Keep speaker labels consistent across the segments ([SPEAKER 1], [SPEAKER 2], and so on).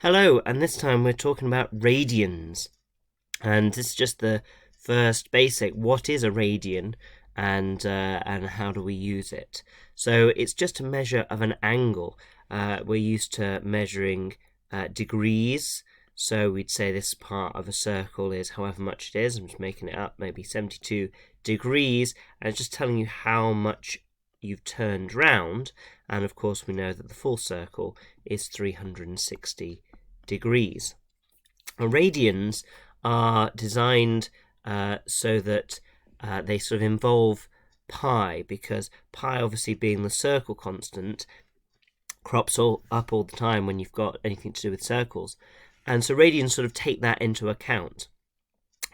[SPEAKER 1] Hello, and this time we're talking about radians. And this is just the first basic. What is a radian, and how do we use it? So it's just a measure of an angle. We're used to measuring degrees. So we'd say this part of a circle is however much it is. I'm just making it up, maybe 72 degrees, and it's just telling you how much you've turned round. And of course we know that the full circle is 360 degrees. Radians are designed so that they sort of involve pi, because pi, obviously being the circle constant, crops up all the time when you've got anything to do with circles. And so radians sort of take that into account.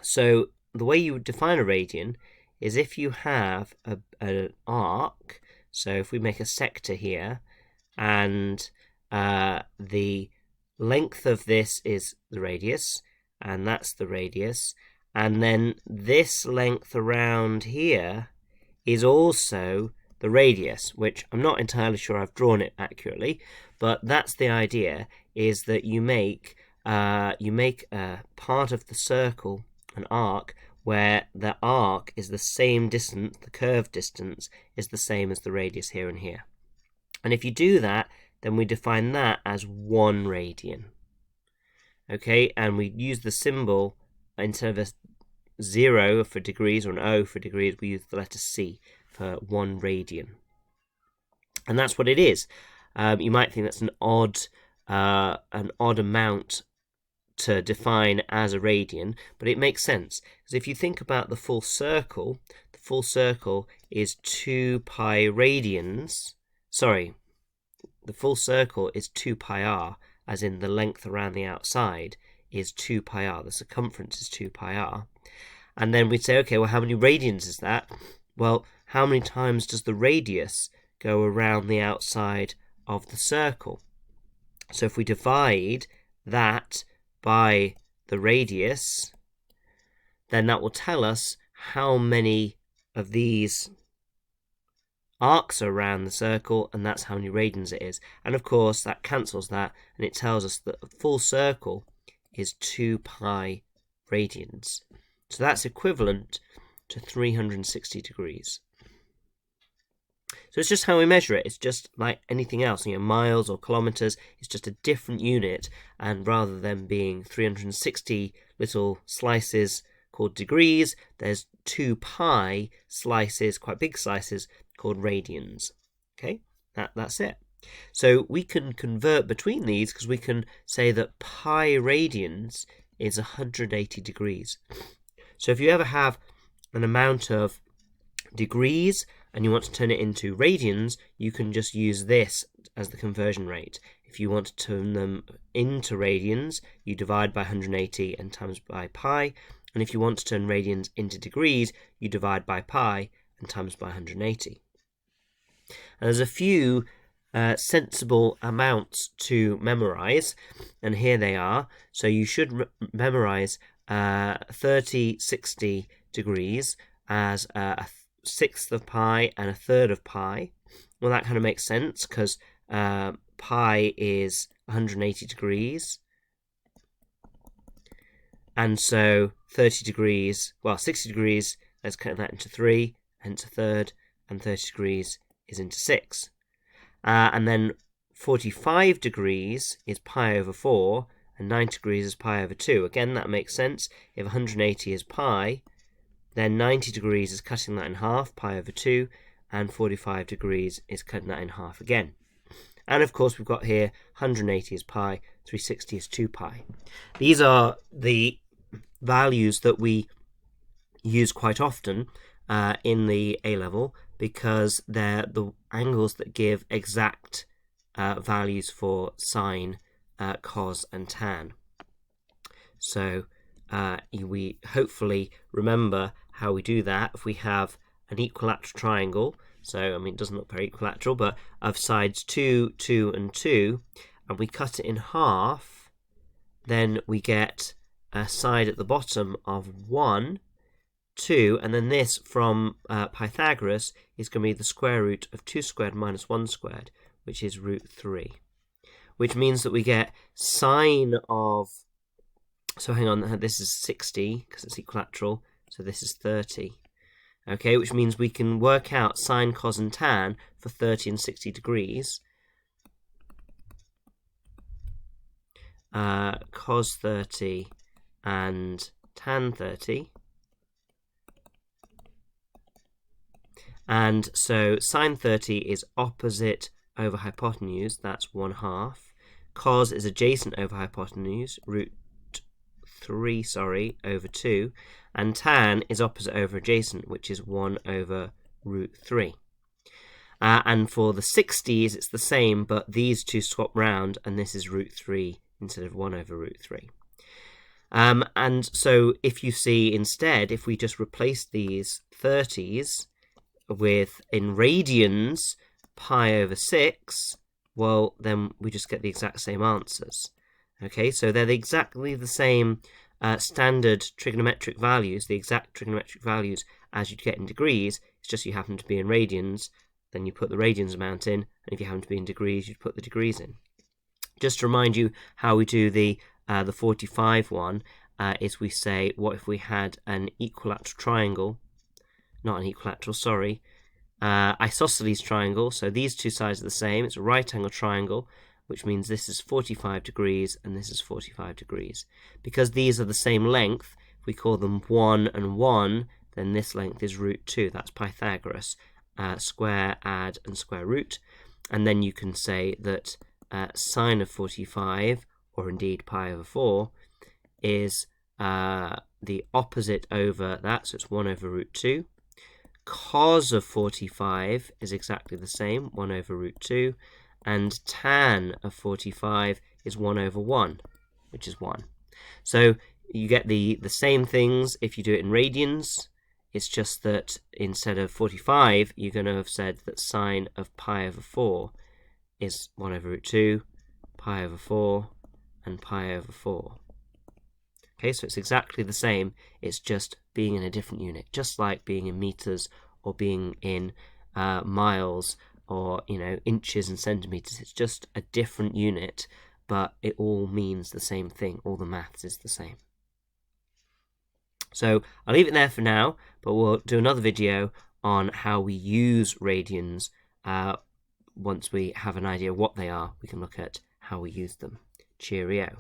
[SPEAKER 1] So the way you would define a radian is if you have an arc. So if we make a sector here, and the length of this is the radius, and that's the radius, and then this length around here is also the radius, which I'm not entirely sure I've drawn it accurately, but that's the idea, is that you make a part of the circle, an arc, where the arc is the same distance, the curved distance is the same as the radius here and here. And if you do that, then we define that as 1 radian. Okay, and we use the symbol, instead of a 0 for degrees or an O for degrees, we use the letter C for 1 radian. And that's what it is. You might think that's an odd amount to define as a radian, but it makes sense, because if you think about the full circle is 2 pi radians. Sorry, the full circle is 2 pi r, as in the length around the outside is 2 pi r, the circumference is 2 pi r. And then we'd say, okay, well, how many radians is that? Well, how many times does the radius go around the outside of the circle? So if we divide that by the radius, then that will tell us how many of these arcs are around the circle, and that's how many radians it is. And of course that cancels that, and it tells us that the full circle is 2 pi radians. So that's equivalent to 360 degrees. So it's just how we measure it. It's just like anything else, miles or kilometers. It's just a different unit, and rather than being 360 little slices called degrees, there's 2 pi slices, quite big slices, called radians. Okay, that's it. So we can convert between these, because we can say that pi radians is 180 degrees. So if you ever have an amount of degrees and you want to turn it into radians, you can just use this as the conversion rate. If you want to turn them into radians, you divide by 180 and times by pi. And if you want to turn radians into degrees, you divide by pi and times by 180. And there's a few sensible amounts to memorize, and here they are. So you should memorize 30, 60 degrees as a sixth of pi and a third of pi. Well, that kind of makes sense, because pi is 180 degrees, and so 30 degrees, well, 60 degrees, let's cut that into 3, hence a third, and 30 degrees is into 6. And then 45 degrees is pi over 4, and 90 degrees is pi over 2. Again, that makes sense. If 180 is pi, then 90 degrees is cutting that in half, pi over 2, and 45 degrees is cutting that in half again. And of course, we've got here 180 is pi, 360 is 2 pi. These are the values that we use quite often in the A-level, because they're the angles that give exact values for sine, cos, and tan. So we hopefully remember how we do that. If we have an equilateral triangle, so it doesn't look very equilateral, but of sides 2, 2, and 2, and we cut it in half, then we get a side at the bottom of 1, 2, and then this from Pythagoras is going to be the square root of 2 squared minus 1 squared, which is root 3. which means that we get sine of, so hang on, this is 60 because it's equilateral, so this is 30. Okay, which means we can work out sine, cos, and tan for 30 and 60 degrees. Cos 30 and tan 30. And so sine 30 is opposite over hypotenuse, that's 1/2. Cos is adjacent over hypotenuse, root 3, over 2. And tan is opposite over adjacent, which is 1 over root 3. And for the 60s, it's the same, but these two swap round, and this is root 3 instead of 1 over root 3. And so if you see instead, if we just replace these 30s with, in radians, pi over 6, well, then we just get the exact same answers. Okay, so they're exactly the same standard trigonometric values, the exact trigonometric values as you'd get in degrees. It's just you happen to be in radians, then you put the radians amount in, and if you happen to be in degrees, you'd put the degrees in. Just to remind you how we do the 45 one, is we say, what if we had an equilateral triangle, not an equilateral, sorry, isosceles triangle, so these two sides are the same, it's a right angle triangle, which means this is 45 degrees and this is 45 degrees. Because these are the same length, if we call them 1 and 1, then this length is root 2, that's Pythagoras, square, add, and square root. And then you can say that sine of 45, or indeed pi over 4, is the opposite over that, so it's 1 over root 2. Cos of 45 is exactly the same, 1 over root 2. And tan of 45 is 1 over 1, which is 1. So you get the same things if you do it in radians. It's just that instead of 45, you're going to have said that sine of pi over 4 is 1 over root 2, pi over 4, and pi over 4. Okay, so it's exactly the same. It's just being in a different unit, just like being in meters or being in miles, or inches and centimeters. It's just a different unit, but it all means the same thing. All the maths is the same. So I'll leave it there for now, but we'll do another video on how we use radians. Once we have an idea what they are, we can look at how we use them. Cheerio.